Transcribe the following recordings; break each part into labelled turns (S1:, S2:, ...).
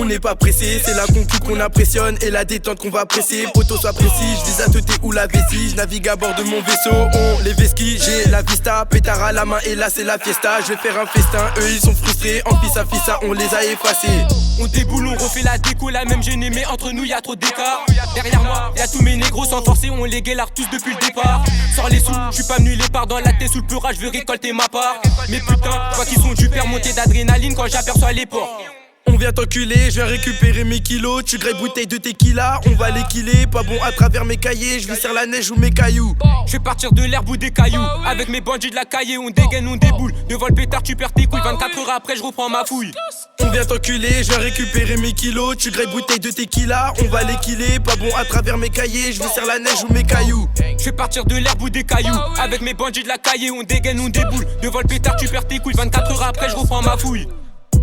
S1: n'est pas pressé, c'est la concu qu'on impressionne et la détente qu'on va presser. Poto soit précis, je vise à teuter ou la vessie. Je navigue à bord de mon vaisseau, on les vesquis. J'ai la vista, pétard à la main et là c'est la fiesta. Je vais faire un festin, eux ils sont frustrés. En fils à fissa, on les a effacés.
S2: On déboule, on refait la déco, la même gênée, mais entre nous y'a trop d'écart. Derrière moi, y'a tous mes négros sans forcer, on les guélarde tous depuis le départ. Sors les sous, j'suis pas venu les parts dans la tête sous le peurage, je veux récolter ma part. Mais putain, toi qui sont du père, montée d'adrénaline quand j'aperçois les porcs.
S1: On vient t'enculer, je viens récupérer mes kilos. Tu grèves bouteille de tequila, on va l'équiler. Pas bon à travers mes cahiers, je vais sur la neige ou mes cailloux.
S2: Je vais partir de l'herbe ou des cailloux. Avec mes bandits de la cahier, on dégaine, on déboule. Devant le pétard, tu perds tes couilles. 24 heures après, je reprends ma fouille.
S1: On vient t'enculer, je viens récupérer mes kilos. Tu grèves bouteille de tequila, on va l'équiler. Pas bon à travers mes cahiers, je vais sur la neige ou mes cailloux.
S2: Je vais partir de l'herbe ou des cailloux. Avec mes bandits de la cahier, on dégaine, on déboule. Devant le pétard, tu perds tes couilles. 24 heures après, je reprends ma fouille.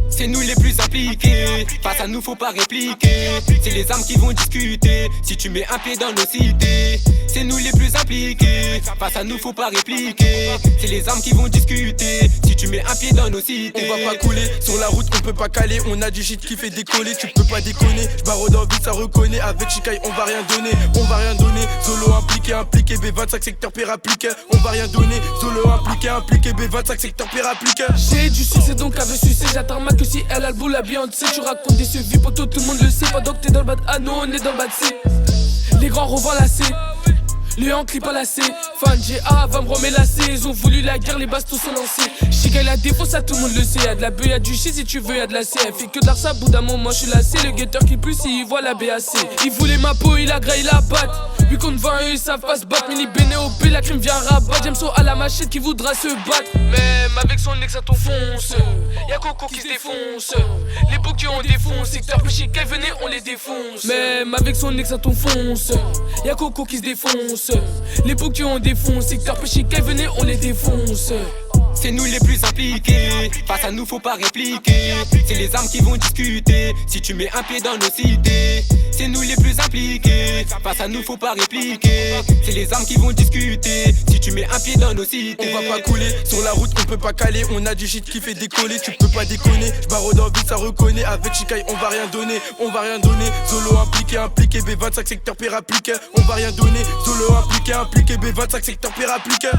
S2: C'est nous les plus impliqués, face à nous faut pas répliquer. C'est les âmes qui vont discuter, si tu mets un pied dans nos cités. C'est nous les plus impliqués, face à nous faut pas répliquer. C'est les âmes qui vont discuter, si tu mets un pied dans nos cités.
S1: On va pas couler, sur la route on peut pas caler. On a du shit qui fait décoller, tu peux pas déconner. J'barre en vite, ça reconnaît, avec Chicaï on va rien donner. On va rien donner, solo impliqué, B25 secteur appliqué. On va rien donner, solo impliqué, B25 secteur appliqué.
S3: J'ai du succès donc avec succès, j'attends ma que si elle a le bout la Beyoncé. Tu racontes des suivis poto, tout le monde le sait. Pendant que t'es dans le bas de A, nous on est dans le bas de C. Les grands revendent la C, les en clip à la C. Fan GA va me remettre la C. Ils ont voulu la guerre, les bastos sont lancés. Chica la défausse, ça tout le monde le sait. Y'a de la beuh, y'a du shit si tu veux, y'a de la C. Elle fait que de l'art, bout d'un moment je suis lassé. Le guetteur qui plus il voit la BAC. Il voulait ma peau, il a graillé la batte. Vu qu'on devant eux, ils savent pas se battre. Mini béné au P, la crime vient rabattre. J'aime so à la machette qui voudra se battre. Même avec son ex à ton fonce. Y'a Coco qui se défonce. Les beaux qui ont défonce. Secteur plus chic, venez, on les défonce. Même avec son ex à ton fonce. Y'a Coco qui se défonce. Les beaux qui ont défonce. Secteur plus chic, venez, on les défonce.
S2: C'est nous les plus impliqués, face à nous faut pas répliquer. C'est les âmes qui vont discuter, si tu mets un pied dans nos cités. C'est nous les plus impliqués, face à nous faut pas répliquer. C'est les âmes qui vont discuter, si tu mets un pied dans nos cités.
S1: On va pas couler, sur la route on peut pas caler. On a du shit qui fait décoller, tu peux pas déconner. J'barre dans vite, ça reconnaît, avec Chicaï on va rien donner. On va rien donner, solo impliqué, B25 secteur appliqué. On va rien donner, solo impliqué, B25 secteur appliqué.